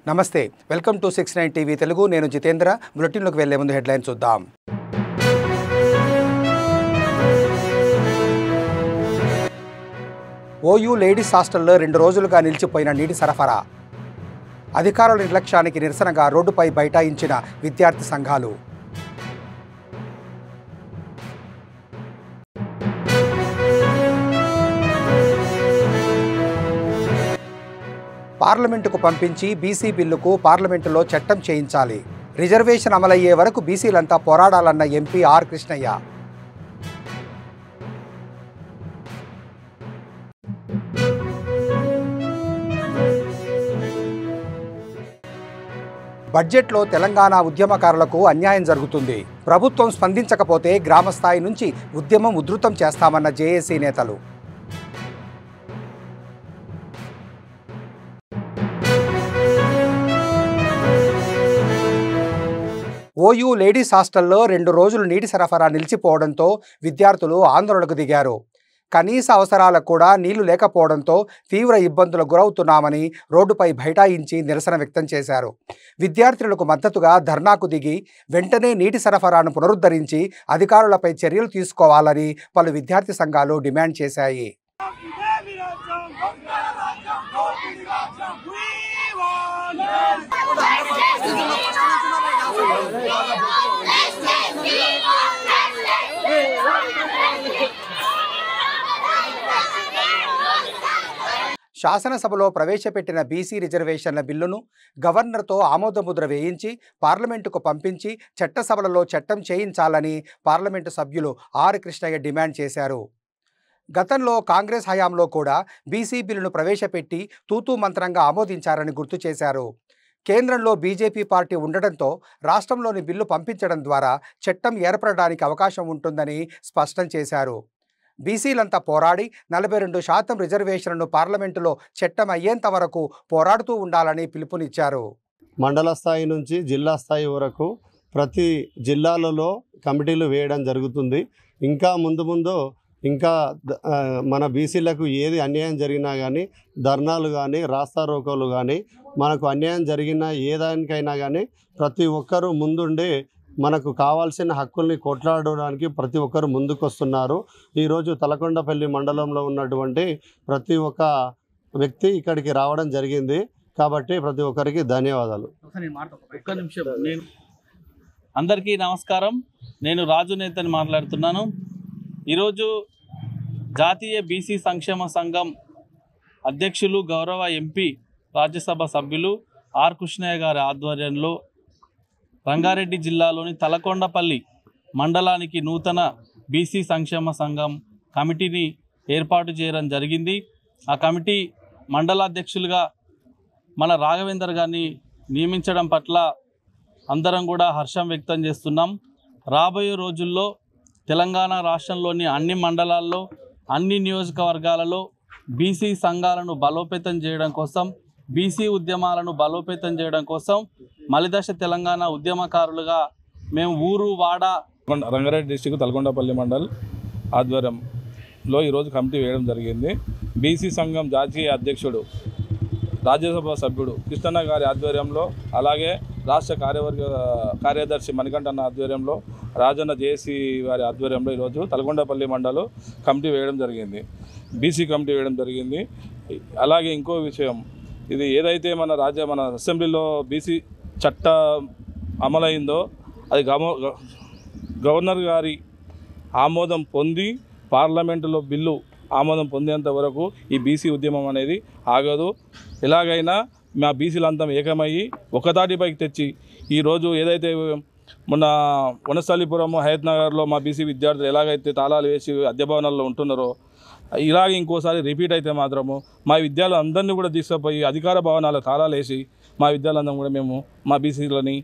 నమస్తే welcome to 69 TV Telugu నేను జితేంద్ర బులెటిన్లోకి వెళ్లే ముందు హెడ్లైన్స్ చూద్దాం ఓయూ లేడీస్ హాస్టల్లో 2 రోజులుగా నిలిచిపోయిన నీటి సరఫరా అధికారుల నిర్లక్ష్యానికి నిరసనగా రోడ్డుపై బైఠాయించిన విద్యార్థి సంఘాలు పార్లమెంటుకు పంపించి బీసీ బిల్లుకు పార్లమెంటులో చట్టం చేయించాలి రిజర్వేషన్ అమలయ్యే వరకు బీసీలంతా పోరాడాలన్న ఎంపీ ఆర్ కృష్ణయ్య బడ్జెట్లో తెలంగాణ ఉద్యమకారులకు అన్యాయం జరుగుతుంది ప్రభుత్వం స్పందించకపోతే గ్రామస్థాయి నుంచి ఉద్యమం ఉధృతం చేస్తామన్న జేఏసీ నేతలు ఓయూ లేడీస్ హాస్టల్లో 2 రోజులు నీటి సరఫరా నిలిచిపోవడంతో విద్యార్థులు ఆందోళనకు దిగారు కనీస అవసరాలకు కూడా నీళ్లు లేకపోవడంతో తీవ్ర ఇబ్బందులకు గురవుతున్నామని రోడ్డుపై బైఠాయించి నిరసన వ్యక్తం చేశారు విద్యార్థులకు మద్దతుగా ధర్నాకు దిగి వెంటనే నీటి సరఫరాను పునరుద్ధరించి అధికారులపై చర్యలు తీసుకోవాలని పలు విద్యార్థి సంఘాలు డిమాండ్ చేశాయి శాసనసభలో ప్రవేశపెట్టిన బీసీ రిజర్వేషన్ల బిల్లును గవర్నర్తో ఆమోదముద్ర వేయించి పార్లమెంటుకు పంపించి చట్టసభలలో చట్టం చేయించాలని పార్లమెంటు సభ్యులు ఆర్ కృష్ణయ్య డిమాండ్ చేశారు గతంలో కాంగ్రెస్ హయాంలో కూడా బీసీ బిల్లును ప్రవేశపెట్టి తూతూ మంత్రంగా ఆమోదించారని గుర్తు చేశారు కేంద్రంలో బీజేపీ పార్టీ ఉండడంతో రాష్ట్రంలోని బిల్లు పంపించడం ద్వారా చట్టం ఏర్పడడానికి అవకాశం ఉంటుందని స్పష్టం చేశారు బీసీలంతా పోరాడి 42% రిజర్వేషన్లను పార్లమెంటులో చట్టం అయ్యేంత వరకు పోరాడుతూ ఉండాలని పిలుపునిచ్చారు మండల స్థాయి నుంచి జిల్లా స్థాయి వరకు ప్రతి జిల్లాలలో కమిటీలు వేయడం జరుగుతుంది ఇంకా ముందు ఇంకా మన బీసీలకు ఏది అన్యాయం జరిగినా కానీ ధర్నాలు కానీ రాస్తారోకోలు కానీ మనకు అన్యాయం జరిగిన ఏ దానికైనా కానీ ప్రతి ఒక్కరూ ముందుండి మనకు కావాల్సిన హక్కుల్ని కొట్లాడడానికి ప్రతి ఒక్కరు ముందుకొస్తున్నారు ఈరోజు తలకొండపల్లి మండలంలో ఉన్నటువంటి ప్రతి ఒక్క వ్యక్తి ఇక్కడికి రావడం జరిగింది కాబట్టి ప్రతి ఒక్కరికి ధన్యవాదాలు ఒక్క నిమిషం అందరికీ నమస్కారం నేను రాజు నేతని మాట్లాడుతున్నాను ఈరోజు జాతీయ బీసీ సంక్షేమ సంఘం అధ్యక్షులు గౌరవ ఎంపీ రాజ్యసభ సభ్యులు ఆర్ కృష్ణయ్య గారి ఆధ్వర్యంలో రంగారెడ్డి జిల్లాలోని తలకొండపల్లి మండలానికి నూతన బీసీ సంక్షేమ సంఘం కమిటీని ఏర్పాటు చేయడం జరిగింది ఆ కమిటీ మండలాధ్యక్షులుగా మన రాఘవేందర్ గారిని నియమించడం పట్ల అందరం కూడా హర్షం వ్యక్తం చేస్తున్నాం రాబోయే రోజుల్లో తెలంగాణ రాష్ట్రంలోని అన్ని మండలాల్లో అన్ని నియోజకవర్గాలలో బీసీ సంఘాలను బలోపేతం చేయడం కోసం బీసీ ఉద్యమాలను బలోపేతం చేయడం కోసం మలిదశ తెలంగాణ ఉద్యమకారులుగా మేము ఊరు వాడ రంగారెడ్డి డిస్టిక్ తలకొండపల్లి మండల్ ఆధ్వర్యంలో ఈరోజు కమిటీ వేయడం జరిగింది బీసీ సంఘం జాతీయ అధ్యక్షుడు రాజ్యసభ సభ్యుడు కృష్ణన్న గారి ఆధ్వర్యంలో అలాగే రాష్ట్ర కార్యదర్శి మణికంఠన్న ఆధ్వర్యంలో రాజన్న జేసీ వారి ఆధ్వర్యంలో ఈరోజు తలకొండపల్లి మండలం కమిటీ వేయడం జరిగింది బీసీ కమిటీ వేయడం జరిగింది అలాగే ఇంకో విషయం ఇది ఏదైతే మన అసెంబ్లీలో బీసీ చట్ట అమలైందో అది గవర్నర్ గారి ఆమోదం పొంది పార్లమెంటులో బిల్లు ఆమోదం పొందేంత వరకు ఈ బీసీ ఉద్యమం అనేది ఆగదు ఎలాగైనా మా బీసీలంతా ఏకమయ్యి ఒకతాటిపైకి తెచ్చి ఈరోజు ఏదైతే మొన్న వనస్థలిపురం హయత్ నగర్లో మా బీసీ విద్యార్థులు ఎలాగైతే తాళాలు వేసి అద్దెభవనాల్లో ఉంటున్నారో ఇలాగే ఇంకోసారి రిపీట్ అయితే మాత్రము మా విద్యార్థులందరినీ కూడా తీసుకుపోయి అధికార భవనాల తాళాలు వేసి మా విద్యార్థులందరం కూడా మేము మా బీసీలని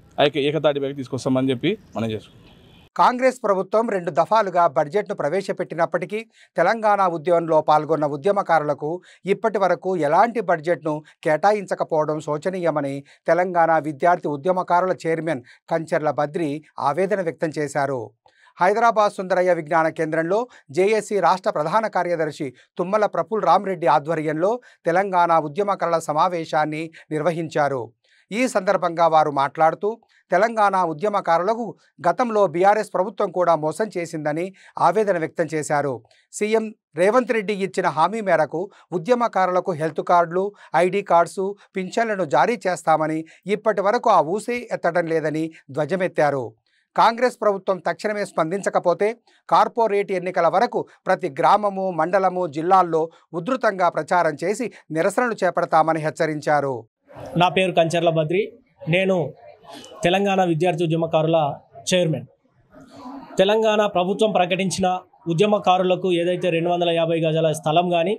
ఏకతాటిపైకి తీసుకొస్తామని చెప్పి మనం చేసుకుంటాం కాంగ్రెస్ ప్రభుత్వం 2 దఫాలుగా బడ్జెట్ను ప్రవేశపెట్టినప్పటికీ తెలంగాణ ఉద్యమంలో పాల్గొన్న ఉద్యమకారులకు ఇప్పటి వరకు ఎలాంటి బడ్జెట్ను కేటాయించకపోవడం శోచనీయమని తెలంగాణ విద్యార్థి ఉద్యమకారుల చైర్మన్ కంచర్ల బద్రి ఆవేదన వ్యక్తం చేశారు హైదరాబాద్ సుందరయ్య విజ్ఞాన కేంద్రంలో జేఏసీ రాష్ట్ర ప్రధాన కార్యదర్శి తుమ్మల ప్రఫుల్ రామరెడ్డి ఆధ్వర్యంలో తెలంగాణ ఉద్యమకారుల సమావేశాన్ని నిర్వహించారు ఈ సందర్భంగా వారు మాట్లాడుతూ తెలంగాణ ఉద్యమకారులకు గతంలో బీఆర్ఎస్ ప్రభుత్వం కూడా మోసం చేసిందని ఆవేదన వ్యక్తం చేశారు. సీఎం రేవంత్ రెడ్డి ఇచ్చిన హామీ మేరకు ఉద్యమకారులకు హెల్త్ కార్డులు, ఐడి కార్డ్సు, పింఛన్లను జారీ చేస్తామని ఇప్పటి వరకు ఆ ఊసే ఎత్తడం లేదని ధ్వజమెత్తారు. కాంగ్రెస్ ప్రభుత్వం తక్షణమే స్పందించకపోతే కార్పొరేట్ ఎన్నికల వరకు ప్రతి గ్రామము, మండలము, జిల్లాల్లో ఉధృతంగా ప్రచారం చేసి నిరసనలు చేపడతామని హెచ్చరించారు. నా పేరు కంచర్ల బద్రి. నేను తెలంగాణ విద్యార్థి ఉద్యమకారుల చైర్మన్. తెలంగాణ ప్రభుత్వం ప్రకటించిన ఉద్యమకారులకు ఏదైతే 250 గజాల స్థలం కానీ,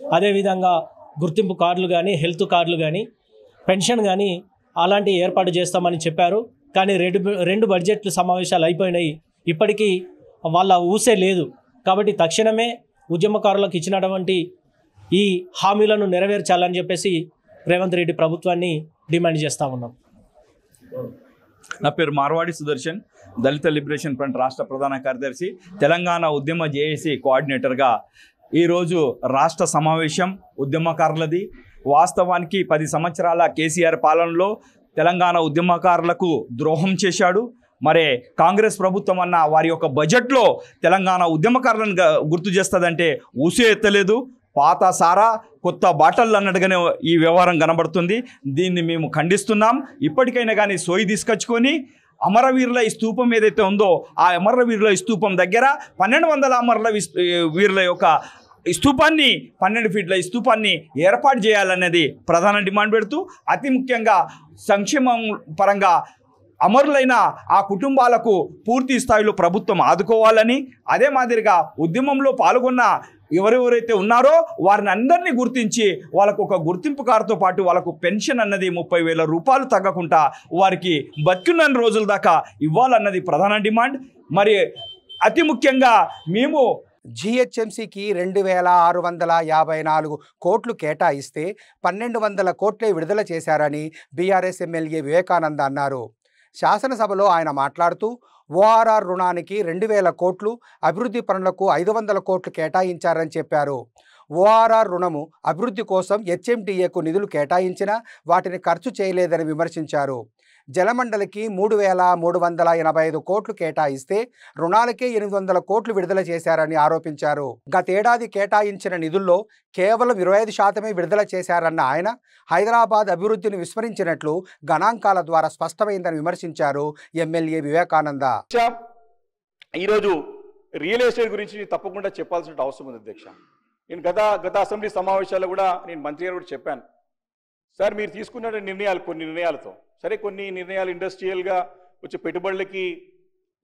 అదేవిధంగా గుర్తింపు కార్డులు కానీ, హెల్త్ కార్డులు కానీ, పెన్షన్ కానీ అలాంటి ఏర్పాటు చేస్తామని చెప్పారు. కానీ రెండు బడ్జెట్లు సమావేశాలు అయిపోయినాయి, ఇప్పటికీ వాళ్ళ ఊసే లేదు. కాబట్టి తక్షణమే ఉద్యమకారులకు ఇచ్చినటువంటి ఈ హామీలను నెరవేర్చాలని చెప్పేసి రేవంత్ రెడ్డి ప్రభుత్వాన్ని డిమాండ్ చేస్తూ ఉన్నాం. నా పేరు మార్వాడి సుదర్శన్, దళిత లిబరేషన్ ఫ్రంట్ రాష్ట్ర ప్రధాన కార్యదర్శి, తెలంగాణ ఉద్యమ జేఏసీ కోఆర్డినేటర్గా ఈరోజు రాష్ట్ర సమావేశం ఉద్యమకారులది. వాస్తవానికి 10 సంవత్సరాల కేసీఆర్ పాలనలో తెలంగాణ ఉద్యమకారులకు ద్రోహం చేశాడు. మరే కాంగ్రెస్ ప్రభుత్వం అన్న వారి యొక్క బడ్జెట్లో తెలంగాణ ఉద్యమకారులను గుర్తు చేస్తుందంటే ఊసే ఎత్తలేదు. పాత సారా కొత్త బాటళ్ళు అన్నట్టుగానే ఈ వ్యవహారం కనబడుతుంది. దీన్ని మేము ఖండిస్తున్నాం. ఇప్పటికైనా కానీ సోయి తీసుకొచ్చుకొని అమరవీరుల ఈ స్తూపం ఏదైతే ఉందో ఆ అమరవీరుల స్తూపం దగ్గర 1200 అమరుల వీరుల యొక్క స్తూపాన్ని 12 ఫీట్ల స్తూపాన్ని ఏర్పాటు చేయాలనేది ప్రధాన డిమాండ్ పెడుతూ, అతి ముఖ్యంగా సంక్షేమం పరంగా అమరులైన ఆ కుటుంబాలకు పూర్తి స్థాయిలో ప్రభుత్వం ఆదుకోవాలని, అదే మాదిరిగా ఉద్యమంలో పాల్గొన్న ఎవరెవరైతే ఉన్నారో వారిని అందరినీ గుర్తించి వాళ్ళకు ఒక గుర్తింపు కార్డుతో పాటు వాళ్ళకు పెన్షన్ అన్నది 30,000 రూపాయలు తగ్గకుండా వారికి బతికిన రోజుల దాకా ఇవ్వాలన్నది ప్రధాన డిమాండ్. మరి అతి ముఖ్యంగా మేము జీహెచ్ఎంసీకి 2,654 కోట్లు కేటాయిస్తే 1,200 కోట్లే విడుదల చేశారని బీఆర్ఎస్ ఎమ్మెల్యే వివేకానంద అన్నారు. శాసనసభలో ఆయన మాట్లాడుతూ ఓఆర్ఆర్ రుణానికి 2,000 కోట్లు, అభివృద్ధి పనులకు 500 కోట్లు కేటాయించారని చెప్పారు. ఓఆర్ఆర్ రుణము అభివృద్ధి కోసం హెచ్ఎండిఏకు నిధులు కేటాయించినా వాటిని ఖర్చు చేయలేదని విమర్శించారు. జలమండలికి 3,385 కోట్లు కేటాయిస్తే రుణాలకే 800 కోట్లు విడుదల చేశారని ఆరోపించారు. గతేడాది కేటాయించిన నిధుల్లో కేవలం 25% విడుదల చేశారన్న ఆయన హైదరాబాద్ అభివృద్ధిని విస్మరించినట్లు గణాంకాల ద్వారా స్పష్టమైందని విమర్శించారు ఎమ్మెల్యే వివేకానంద. ఈరోజు రియల్ ఎస్టేట్ గురించి తప్పకుండా చెప్పాల్సిన అవసరం ఉంది అధ్యక్ష. నేను గత అసెంబ్లీ సమావేశాల్లో కూడా నేను మంత్రి గారు కూడా చెప్పాను, సార్ మీరు తీసుకున్న నిర్ణయాలు కొన్ని నిర్ణయాలతో సరే కొన్ని నిర్ణయాలు ఇండస్ట్రియల్గా వచ్చే పెట్టుబడులకి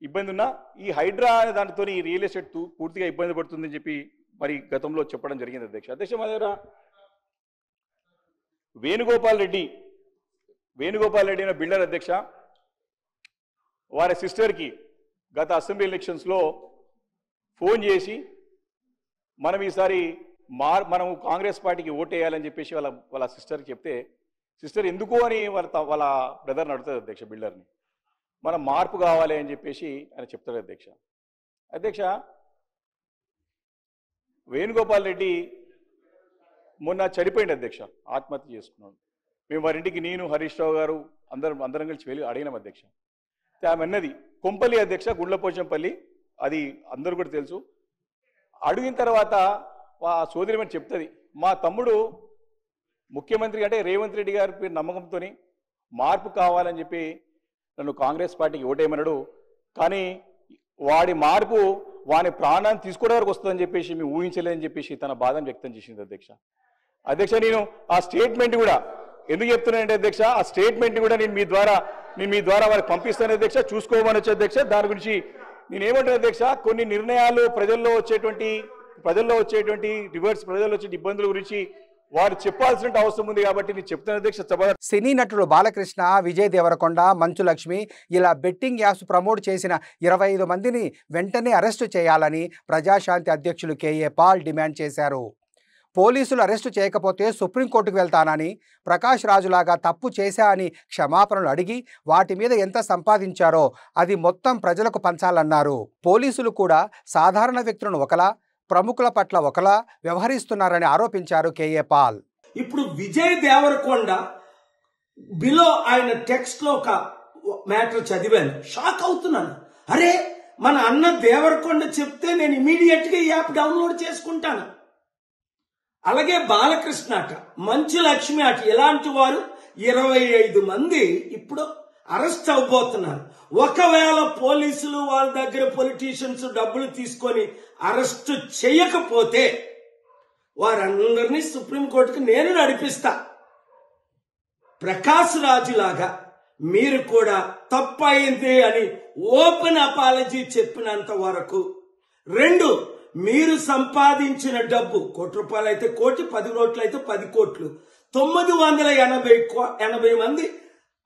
ఇబ్బంది ఉన్నా ఈ హైడ్రా అనే దానితో ఈ రియల్ ఎస్టేట్ పూర్తిగా ఇబ్బంది పడుతుందని చెప్పి మరి గతంలో చెప్పడం జరిగింది అధ్యక్ష. మా దగ్గర వేణుగోపాల్ రెడ్డి అనే బిల్డర్ అధ్యక్ష, వారి సిస్టర్కి గత అసెంబ్లీ ఎలక్షన్స్లో ఫోన్ చేసి మనం ఈసారి మనం కాంగ్రెస్ పార్టీకి ఓటేయాలని చెప్పేసి వాళ్ళ సిస్టర్కి చెప్తే, సిస్టర్ ఎందుకు అని వాళ్ళ బ్రదర్ని అడుగుతుంది అధ్యక్ష, బిల్డర్ని. మనం మార్పు కావాలి అని చెప్పేసి ఆయన చెప్తాడు అధ్యక్ష. వేణుగోపాల్ రెడ్డి మొన్న చనిపోయింది అధ్యక్ష, ఆత్మహత్య చేసుకున్నాడు. మేము వారింటికి నేను, హరీష్ రావు గారు అందరం కలిసి వెళ్ళి అడిగినాం అధ్యక్ష. ఆమె అన్నది కొంపల్లి అధ్యక్ష, గుండ్లపోచంపల్లి, అది అందరూ కూడా తెలుసు. అడిగిన తర్వాత ఆ సోదరిమని చెప్తుంది, మా తమ్ముడు ముఖ్యమంత్రి అంటే రేవంత్ రెడ్డి గారి పేరు నమ్మకంతో మార్పు కావాలని చెప్పి నన్ను కాంగ్రెస్ పార్టీకి ఓటేయమన్నాడు. కానీ వాడి మార్పు వాని ప్రాణాన్ని తీసుకోవడం వరకు వస్తుందని చెప్పేసి మేము ఊహించలేదని చెప్పేసి తన బాధను వ్యక్తం చేసింది అధ్యక్ష. నేను ఆ స్టేట్మెంట్ కూడా ఎందుకు చెప్తున్నానంటే అధ్యక్ష, ఆ స్టేట్మెంట్ కూడా నేను మీ ద్వారా వారికి పంపిస్తాను అధ్యక్ష, చూసుకోమని వచ్చే అధ్యక్ష. దాని గురించి నేనేమంటాను అధ్యక్ష, కొన్ని నిర్ణయాలు ప్రజల్లో వచ్చేటువంటి రివర్స్ ప్రజల్లో వచ్చే ఇబ్బందుల గురించి వారు చెప్పాల్సిన అవసరం ఉంది కాబట్టి నేను చెప్తాను అధ్యక్ష. సినీ నటులు బాలకృష్ణ, విజయ్ దేవరకొండ, మంచు లక్ష్మి ఇలా బెట్టింగ్ యాప్స్ ప్రమోట్ చేసిన 25 మందిని వెంటనే అరెస్టు చేయాలని ప్రజాశాంతి అధ్యక్షులు కేఏ పాల్ డిమాండ్ చేశారు. పోలీసులు అరెస్టు చేయకపోతే సుప్రీంకోర్టుకు వెళ్తానని, ప్రకాష్ రాజులాగా తప్పు చేశా అని క్షమాపణలు అడిగి వాటి మీద ఎంత సంపాదించారో అది మొత్తం ప్రజలకు పంచాలన్నారు. పోలీసులు కూడా సాధారణ వ్యక్తులను ఒకలా, ప్రముఖుల పట్ల ఒకలా వ్యవహరిస్తున్నారని ఆరోపించారు కేఏ పాల్. ఇప్పుడు విజయ్ దేవరకొండ బిలో ఆయన టెక్స్ట్ లో ఒక మ్యాటర్ చదివాను, షాక్ అవుతున్నాను. అరే మన అన్న దేవరకొండ చెప్తే నేను ఇమీడియట్ గా ఈ యాప్ డౌన్లోడ్ చేసుకుంటాను. అలాగే బాలకృష్ణ అట, మంచు లక్ష్మి అట, ఇలాంటి వారు 25 మంది ఇప్పుడు అరెస్ట్ అవబోతున్నారు. ఒకవేళ పోలీసులు వాళ్ళ దగ్గర పొలిటీషియన్స్ డబ్బులు తీసుకొని అరెస్ట్ చేయకపోతే వారందరినీ సుప్రీంకోర్టుకి నేను నడిపిస్తా. ప్రకాష్ రాజు లాగా మీరు కూడా తప్పయింది అని ఓపెన్ అపాలజీ చెప్పినంత వరకు, 2 మీరు సంపాదించిన డబ్బు ₹1 అయితే 1 కోటి, 10 కోట్లు అయితే 10 కోట్లు, 980 మంది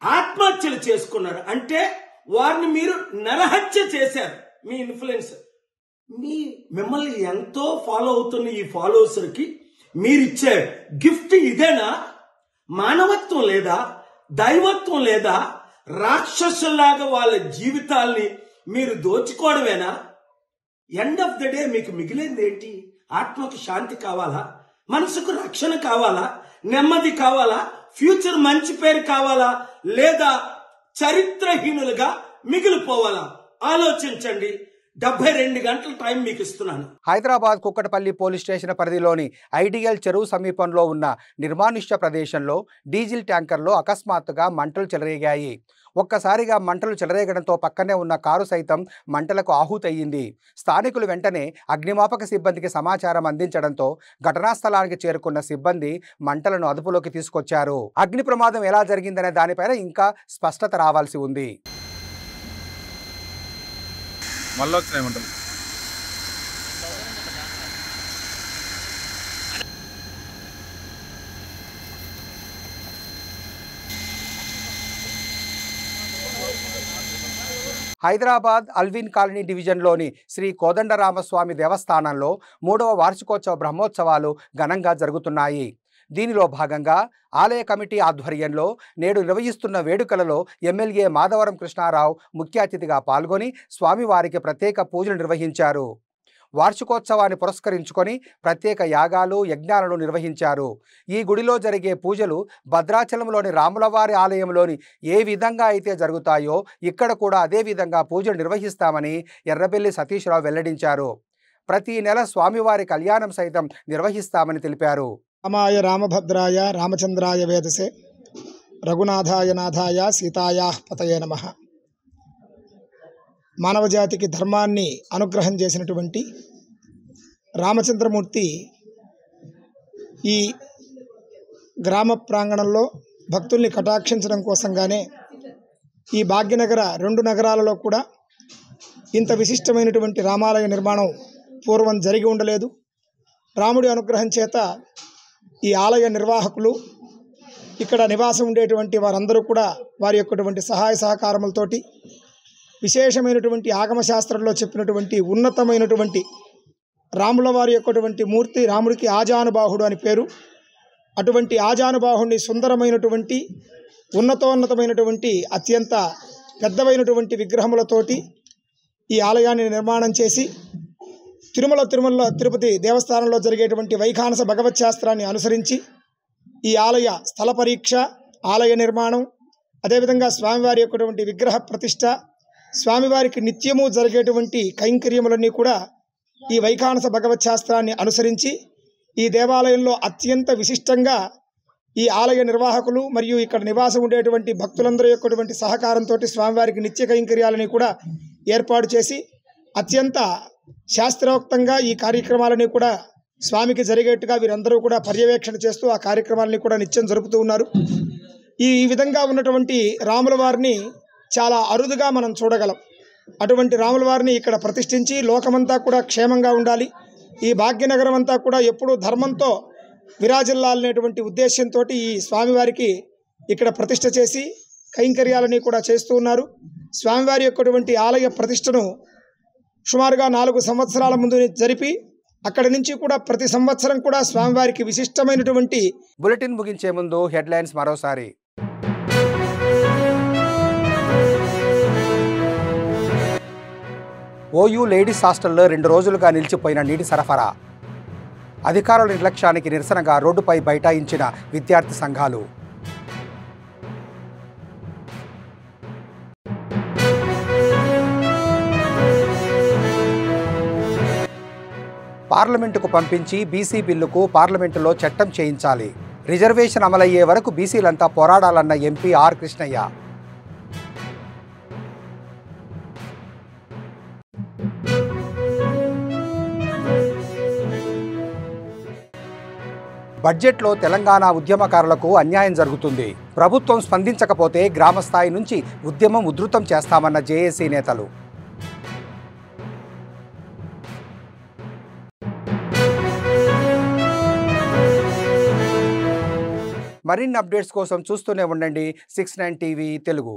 ఆత్మహత్యలు చేసుకున్నారు. అంటే వారిని మీరు నరహత్య చేశారు. మీ ఇన్ఫ్లుయెన్స్, మిమ్మల్ని ఎంతో ఫాలో అవుతున్న ఈ ఫాలోవర్స్కి మీరిచ్చే గిఫ్ట్ ఇదేనా? మానవత్వం లేదా? దైవత్వం లేదా? రాక్షసుల్లాగా వాళ్ళ జీవితాల్ని మీరు దోచుకోవడమేనా? ఎండ్ ఆఫ్ ద డే మీకు మిగిలింది ఏంటి? ఆత్మకు శాంతి కావాలా? మనసుకు రక్షణ కావాలా? నెమ్మది కావాలా? ఫ్యూచర్ మంచి పేరు కావాలా? లేదా చరిత్రహీనులుగా మిగిలిపోవాలా? ఆలోచించండి. 72 గంటల టైం మీకు ఇస్తున్నాను. హైదరాబాద్ కుక్కటపల్లి పోలీస్ స్టేషన్ పరిధిలోని ఐడియల్ చెరువు సమీపంలో ఉన్న నిర్మానుష్య ప్రదేశంలో డీజిల్ ట్యాంకర్లో అకస్మాత్తుగా మంటలు చెలరేగాయి. ఒక్కసారిగా మంటలు చెలరేగడంతో పక్కనే ఉన్న కారు సైతం మంటలకు ఆహుతయ్యింది. స్థానికులు వెంటనే అగ్నిమాపక సిబ్బందికి సమాచారం అందించడంతో ఘటనా స్థలానికి చేరుకున్న సిబ్బంది మంటలను అదుపులోకి తీసుకొచ్చారు. అగ్ని ప్రమాదం ఎలా జరిగిందనే దానిపైన ఇంకా స్పష్టత రావాల్సి ఉంది. మళ్ళీ వచ్చినాయి మంటలు. హైదరాబాద్ అల్విన్ కాలనీ డివిజన్లోని శ్రీ కోదండరామస్వామి దేవస్థానంలో 3వ వార్షికోత్సవ బ్రహ్మోత్సవాలు ఘనంగా జరుగుతున్నాయి. దీనిలో భాగంగా ఆలయ కమిటీ ఆధ్వర్యంలో నేడు నిర్వహిస్తున్న వేడుకలలో ఎమ్మెల్యే మాధవరం కృష్ణారావు ముఖ్య అతిథిగా పాల్గొని స్వామివారికి ప్రత్యేక పూజలు నిర్వహించారు. వార్షికోత్సవాన్ని పురస్కరించుకొని ప్రత్యేక యాగాలు, యజ్ఞాలను నిర్వహించారు. ఈ గుడిలో జరిగే పూజలు భద్రాచలంలోని రాములవారి ఆలయంలోని ఏ విధంగా అయితే జరుగుతాయో ఇక్కడ కూడా అదే విధంగా పూజలు నిర్వహిస్తామని ఎర్రబెల్లి సతీష్రావు వెల్లడించారు. ప్రతి నెల స్వామివారి కళ్యాణం సైతం నిర్వహిస్తామని తెలిపారు. రామాయ రామభద్రాయ రామచంద్రాయ వేదసే రఘునాథాయ నాథాయ సీతాయా పతయే నమః. మానవజాతికి ధర్మాన్ని అనుగ్రహం చేసినటువంటి రామచంద్రమూర్తి ఈ గ్రామ ప్రాంగణంలో భక్తుల్ని కటాక్షించడం కోసంగానే ఈ భాగ్యనగర 2 నగరాలలో కూడా ఇంత విశిష్టమైనటువంటి రామాలయ నిర్మాణం పూర్వం జరిగి ఉండలేదు. రాముడి అనుగ్రహం చేత ఈ ఆలయ నిర్వాహకులు, ఇక్కడ నివాసం ఉండేటువంటి వారందరూ కూడా వారి యొక్కటువంటి సహాయ సహకారములతోటి విశేషమైనటువంటి ఆగమశాస్త్రంలో చెప్పినటువంటి ఉన్నతమైనటువంటి రాముల వారి యొక్కటువంటి మూర్తి, రాముడికి ఆజానుబాహుడు అని పేరు. అటువంటి ఆజానుబాహుడిని సుందరమైనటువంటి ఉన్నతోన్నతమైనటువంటి అత్యంత పెద్దవైనటువంటి విగ్రహములతోటి ఈ ఆలయాన్ని నిర్మాణం చేసి తిరుపతి దేవస్థానంలో జరిగేటువంటి వైఖానస భగవత్ శాస్త్రాన్ని అనుసరించి ఈ ఆలయ స్థల పరీక్ష, ఆలయ నిర్మాణం, అదేవిధంగా స్వామివారి యొక్కటువంటి విగ్రహ ప్రతిష్ట, స్వామివారికి నిత్యము జరిగేటువంటి కైంకర్యములన్నీ కూడా ఈ వైఖానస భగవత్ శాస్త్రాన్ని అనుసరించి ఈ దేవాలయంలో అత్యంత విశిష్టంగా ఈ ఆలయ నిర్వాహకులు మరియు ఇక్కడ నివాసం ఉండేటువంటి భక్తులందరూ యొక్కటువంటి సహకారంతో స్వామివారికి నిత్య కైంకర్యాలని కూడా ఏర్పాటు చేసి అత్యంత శాస్త్రోక్తంగా ఈ కార్యక్రమాలని కూడా స్వామికి జరిగేట్టుగా వీరందరూ కూడా పర్యవేక్షణ చేస్తూ ఆ కార్యక్రమాలని కూడా నిత్యం జరుపుతూ ఉన్నారు. ఈ విధంగా ఉన్నటువంటి రాముల వారిని చాలా అరుదుగా మనం చూడగలం. అటువంటి రాముల వారిని ఇక్కడ ప్రతిష్ఠించి లోకమంతా కూడా క్షేమంగా ఉండాలి, ఈ భాగ్యనగరం అంతా కూడా ఎప్పుడూ ధర్మంతో విరాజిల్లాలనేటువంటి ఉద్దేశంతో ఈ స్వామివారికి ఇక్కడ ప్రతిష్ఠ చేసి కైంకర్యాలని కూడా చేస్తూ ఉన్నారు. స్వామివారి యొక్కటువంటి ఆలయ ప్రతిష్టను సుమారుగా 4 సంవత్సరాల ముందు జరిపి అక్కడి నుంచి కూడా ప్రతి సంవత్సరం కూడా స్వామివారికి విశిష్టమైనటువంటి బులెటిన్ ముగించే ముందు హెడ్లైన్స్ మరోసారి. ఓయూ లేడీస్ హాస్టల్లో 2 రోజులుగా నిలిచిపోయిన నీటి సరఫరా. అధికారుల నిర్లక్ష్యానికి నిరసనగా రోడ్డుపై బైఠాయించిన విద్యార్థి సంఘాలు. పార్లమెంటుకు పంపించి బీసీ బిల్లుకు పార్లమెంటులో చట్టం చేయించాలి. రిజర్వేషన్ అమలయ్యే వరకు బీసీలంతా పోరాడాలన్న ఎంపీ ఆర్ కృష్ణయ్య. బడ్జెట్లో తెలంగాణ ఉద్యమకారులకు అన్యాయం జరుగుతుంది. ప్రభుత్వం స్పందించకపోతే గ్రామస్థాయి నుంచి ఉద్యమం ఉధృతం చేస్తామన్న జేఏసీ నేతలు. మరిన్ని అప్డేట్స్ కోసం చూస్తూనే ఉండండి 69 టీవీ తెలుగు.